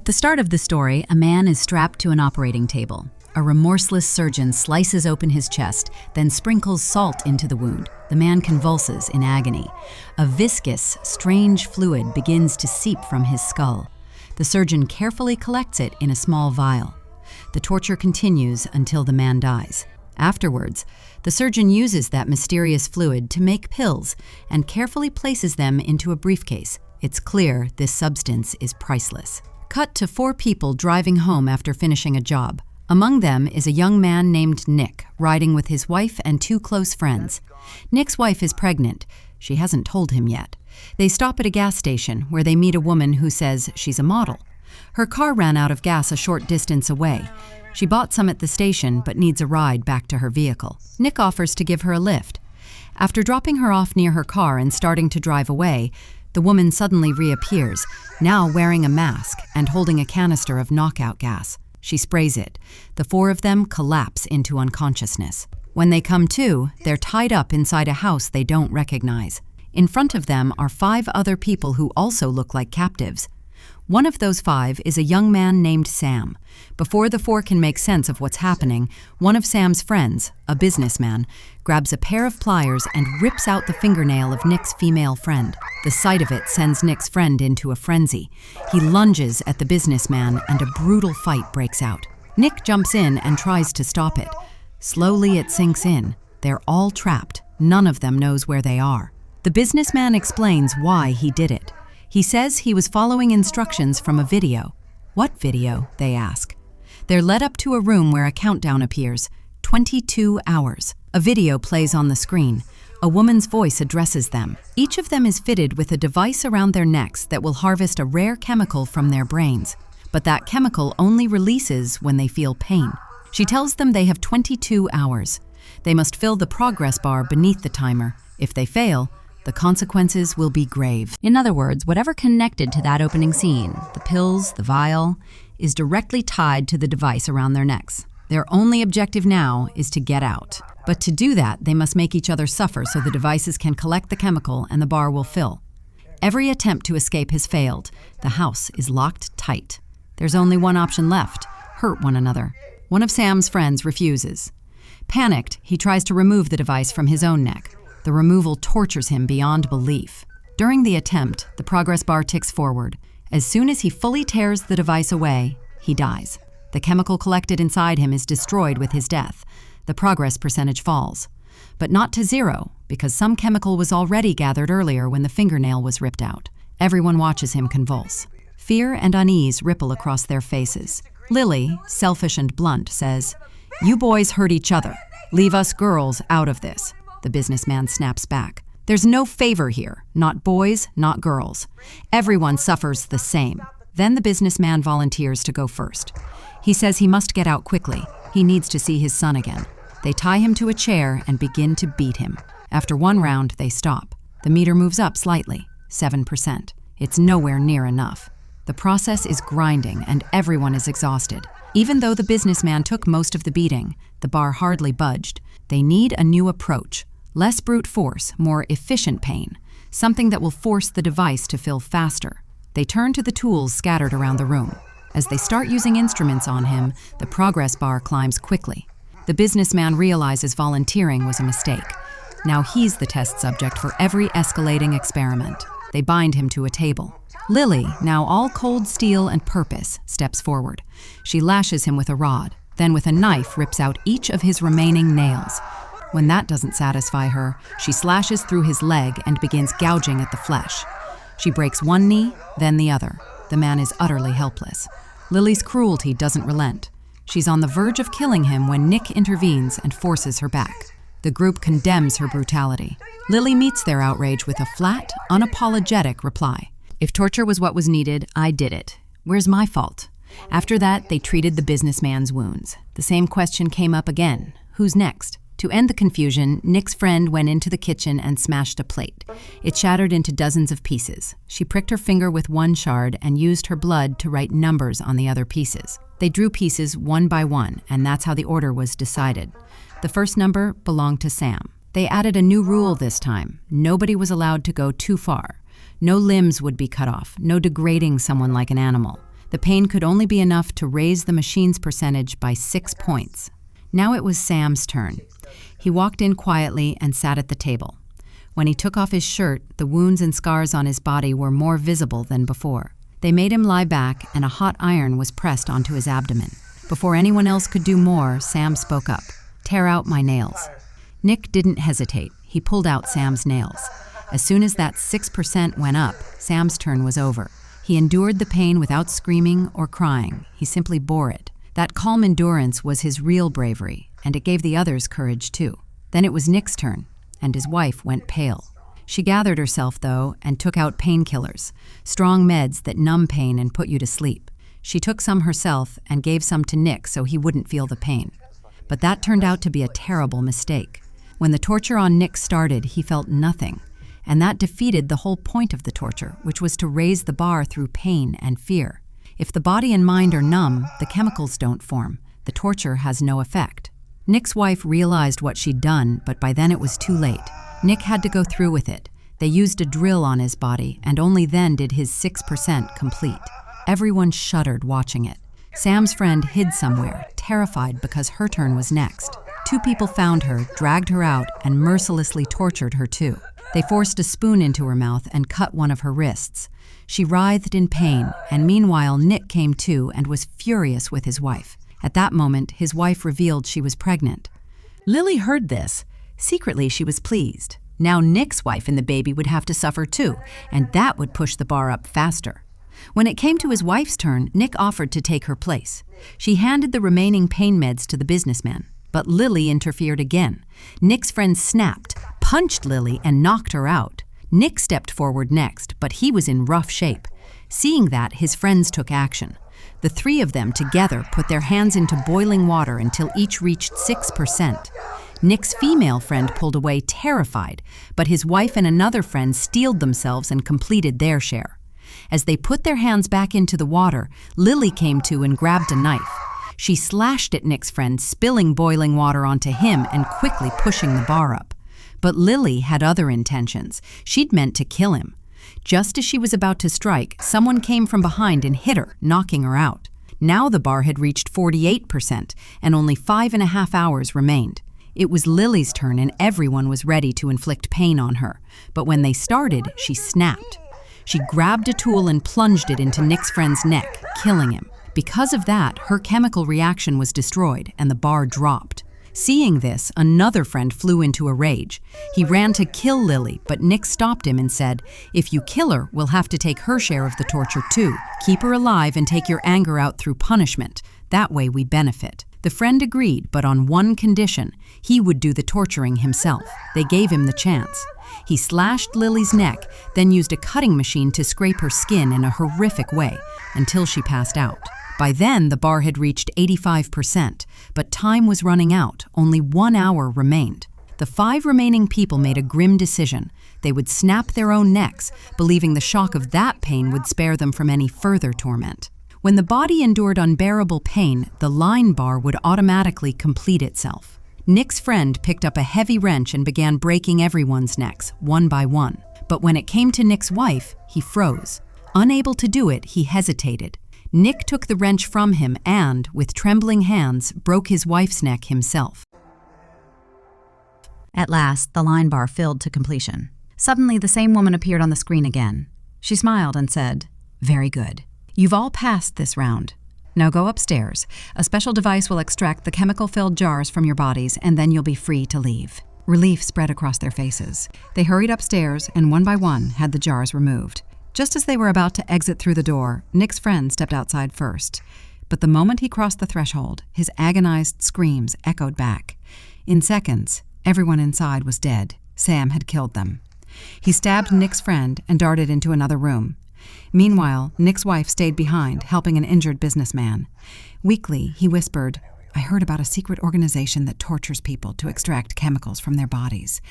At the start of the story, a man is strapped to an operating table. A remorseless surgeon slices open his chest, then sprinkles salt into the wound. The man convulses in agony. A viscous, strange fluid begins to seep from his skull. The surgeon carefully collects it in a small vial. The torture continues until the man dies. Afterwards, the surgeon uses that mysterious fluid to make pills and carefully places them into a briefcase. It's clear this substance is priceless. Cut to 4 people driving home after finishing a job. Among them is a young man named Nick, riding with his wife and 2 close friends. Nick's wife is pregnant. She hasn't told him yet. They stop at a gas station where they meet a woman who says she's a model. Her car ran out of gas a short distance away. She bought some at the station but needs a ride back to her vehicle. Nick offers to give her a lift. After dropping her off near her car and starting to drive away, the woman suddenly reappears, now wearing a mask and holding a canister of knockout gas. She sprays it. The 4 of them collapse into unconsciousness. When they come to, they're tied up inside a house they don't recognize. In front of them are 5 other people who also look like captives. One of those 5 is a young man named Sam. Before the 4 can make sense of what's happening, one of Sam's friends, a businessman, grabs a pair of pliers and rips out the fingernail of Nick's female friend. The sight of it sends Nick's friend into a frenzy. He lunges at the businessman and a brutal fight breaks out. Nick jumps in and tries to stop it. Slowly it sinks in. They're all trapped. None of them knows where they are. The businessman explains why he did it. He says he was following instructions from a video. What video? They ask. They're led up to a room where a countdown appears. 22 hours. A video plays on the screen. A woman's voice addresses them. Each of them is fitted with a device around their necks that will harvest a rare chemical from their brains. But that chemical only releases when they feel pain. She tells them they have 22 hours. They must fill the progress bar beneath the timer. If they fail, the consequences will be grave. In other words, whatever connected to that opening scene, the pills, the vial, is directly tied to the device around their necks. Their only objective now is to get out. But to do that, they must make each other suffer so the devices can collect the chemical and the bar will fill. Every attempt to escape has failed. The house is locked tight. There's only one option left: hurt one another. One of Sam's friends refuses. Panicked, he tries to remove the device from his own neck. The removal tortures him beyond belief. During the attempt, the progress bar ticks forward. As soon as he fully tears the device away, he dies. The chemical collected inside him is destroyed with his death. The progress percentage falls. But not to 0, because some chemical was already gathered earlier when the fingernail was ripped out. Everyone watches him convulse. Fear and unease ripple across their faces. Lily, selfish and blunt, says, "You boys hurt each other. Leave us girls out of this." The businessman snaps back. "There's no favor here. Not boys, not girls. Everyone suffers the same." Then the businessman volunteers to go first. He says he must get out quickly. He needs to see his son again. They tie him to a chair and begin to beat him. After 1 round, they stop. The meter moves up slightly, 7%. It's nowhere near enough. The process is grinding and everyone is exhausted. Even though the businessman took most of the beating, the bar hardly budged. They need a new approach. Less brute force, more efficient pain. Something that will force the device to fill faster. They turn to the tools scattered around the room. As they start using instruments on him, the progress bar climbs quickly. The businessman realizes volunteering was a mistake. Now he's the test subject for every escalating experiment. They bind him to a table. Lily, now all cold steel and purpose, steps forward. She lashes him with a rod, then with a knife rips out each of his remaining nails. When that doesn't satisfy her, she slashes through his leg and begins gouging at the flesh. She breaks one knee, then the other. The man is utterly helpless. Lily's cruelty doesn't relent. She's on the verge of killing him when Nick intervenes and forces her back. The group condemns her brutality. Lily meets their outrage with a flat, unapologetic reply. "If torture was what was needed, I did it. Where's my fault?" After that, they treated the businessman's wounds. The same question came up again. Who's next? To end the confusion, Nick's friend went into the kitchen and smashed a plate. It shattered into dozens of pieces. She pricked her finger with one shard and used her blood to write numbers on the other pieces. They drew pieces one by one, and that's how the order was decided. The first number belonged to Sam. They added a new rule this time. Nobody was allowed to go too far. No limbs would be cut off, no degrading someone like an animal. The pain could only be enough to raise the machine's percentage by 6 points. Now it was Sam's turn. He walked in quietly and sat at the table. When he took off his shirt, the wounds and scars on his body were more visible than before. They made him lie back, and a hot iron was pressed onto his abdomen. Before anyone else could do more, Sam spoke up. "Tear out my nails." Nick didn't hesitate. He pulled out Sam's nails. As soon as that 6% went up, Sam's turn was over. He endured the pain without screaming or crying. He simply bore it. That calm endurance was his real bravery, and it gave the others courage too. Then it was Nick's turn, and his wife went pale. She gathered herself, though, and took out painkillers, strong meds that numb pain and put you to sleep. She took some herself and gave some to Nick so he wouldn't feel the pain. But that turned out to be a terrible mistake. When the torture on Nick started, he felt nothing, and that defeated the whole point of the torture, which was to raise the bar through pain and fear. If the body and mind are numb, the chemicals don't form. The torture has no effect. Nick's wife realized what she'd done, but by then it was too late. Nick had to go through with it. They used a drill on his body, and only then did his 6% complete. Everyone shuddered watching it. Sam's friend hid somewhere, terrified because her turn was next. 2 people found her, dragged her out, and mercilessly tortured her too. They forced a spoon into her mouth and cut one of her wrists. She writhed in pain, and meanwhile Nick came to and was furious with his wife. At that moment, his wife revealed she was pregnant. Lily heard this. Secretly, she was pleased. Now Nick's wife and the baby would have to suffer too, and that would push the bar up faster. When it came to his wife's turn, Nick offered to take her place. She handed the remaining pain meds to the businessman, but Lily interfered again. Nick's friend snapped, punched Lily, and knocked her out. Nick stepped forward next, but he was in rough shape. Seeing that, his friends took action. The 3 of them together put their hands into boiling water until each reached 6%. Nick's female friend pulled away terrified, but his wife and another friend steeled themselves and completed their share. As they put their hands back into the water, Lily came to and grabbed a knife. She slashed at Nick's friend, spilling boiling water onto him and quickly pushing the bar up. But Lily had other intentions. She'd meant to kill him. Just as she was about to strike, someone came from behind and hit her, knocking her out. Now the bar had reached 48%, and only 5.5 hours remained. It was Lily's turn, and everyone was ready to inflict pain on her. But when they started, she snapped. She grabbed a tool and plunged it into Nick's friend's neck, killing him. Because of that, her chemical reaction was destroyed, and the bar dropped. Seeing this, another friend flew into a rage. He ran to kill Lily, but Nick stopped him and said, "If you kill her, we'll have to take her share of the torture too. Keep her alive and take your anger out through punishment. That way we benefit." The friend agreed, but on one condition: he would do the torturing himself. They gave him the chance. He slashed Lily's neck, then used a cutting machine to scrape her skin in a horrific way until she passed out. By then, the bar had reached 85%, but time was running out. Only 1 hour remained. The 5 remaining people made a grim decision. They would snap their own necks, believing the shock of that pain would spare them from any further torment. When the body endured unbearable pain, the line bar would automatically complete itself. Nick's friend picked up a heavy wrench and began breaking everyone's necks, one by one. But when it came to Nick's wife, he froze. Unable to do it, he hesitated. Nick took the wrench from him and, with trembling hands, broke his wife's neck himself. At last, the line bar filled to completion. Suddenly, the same woman appeared on the screen again. She smiled and said, "Very good. You've all passed this round. Now go upstairs. A special device will extract the chemical-filled jars from your bodies, and then you'll be free to leave." Relief spread across their faces. They hurried upstairs and one by one had the jars removed. Just as they were about to exit through the door, Nick's friend stepped outside first. But the moment he crossed the threshold, his agonized screams echoed back. In seconds, everyone inside was dead. Sam had killed them. He stabbed Nick's friend and darted into another room. Meanwhile, Nick's wife stayed behind, helping an injured businessman. Weakly, he whispered, "I heard about a secret organization that tortures people to extract chemicals from their bodies.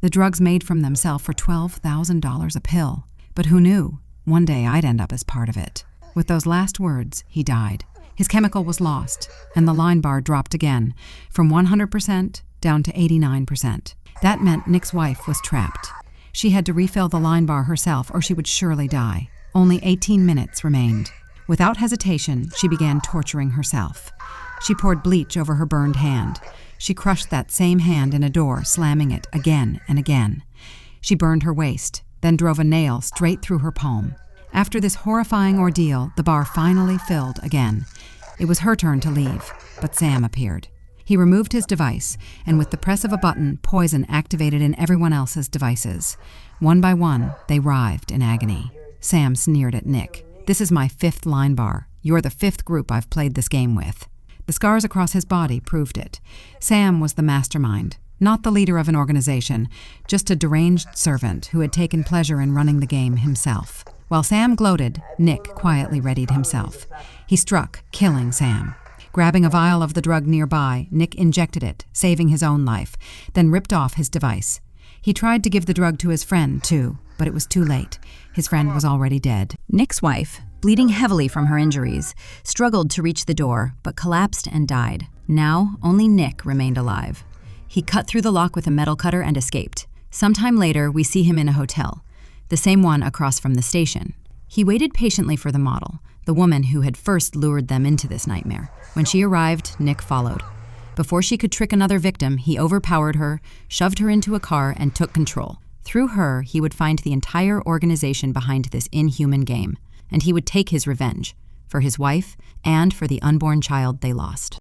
The drugs made from them sell for $12,000 a pill. But who knew? One day I'd end up as part of it." With those last words, he died. His chemical was lost, and the line bar dropped again, from 100% down to 89%. That meant Nick's wife was trapped. She had to refill the line bar herself, or she would surely die. Only 18 minutes remained. Without hesitation, she began torturing herself. She poured bleach over her burned hand. She crushed that same hand in a door, slamming it again and again. She burned her waist, then drove a nail straight through her palm. After this horrifying ordeal, the bar finally filled again. It was her turn to leave, but Sam appeared. He removed his device, and with the press of a button, poison activated in everyone else's devices. One by one, they writhed in agony. Sam sneered at Nick. "This is my 5th line bar. You're the 5th group I've played this game with." The scars across his body proved it. Sam was the mastermind, not the leader of an organization, just a deranged servant who had taken pleasure in running the game himself. While Sam gloated, Nick quietly readied himself. He struck, killing Sam. Grabbing a vial of the drug nearby, Nick injected it, saving his own life, then ripped off his device. He tried to give the drug to his friend, too, but it was too late. His friend was already dead. Nick's wife, bleeding heavily from her injuries, struggled to reach the door, but collapsed and died. Now, only Nick remained alive. He cut through the lock with a metal cutter and escaped. Sometime later, we see him in a hotel, the same one across from the station. He waited patiently for the model, the woman who had first lured them into this nightmare. When she arrived, Nick followed. Before she could trick another victim, he overpowered her, shoved her into a car, and took control. Through her, he would find the entire organization behind this inhuman game, and he would take his revenge, for his wife and for the unborn child they lost.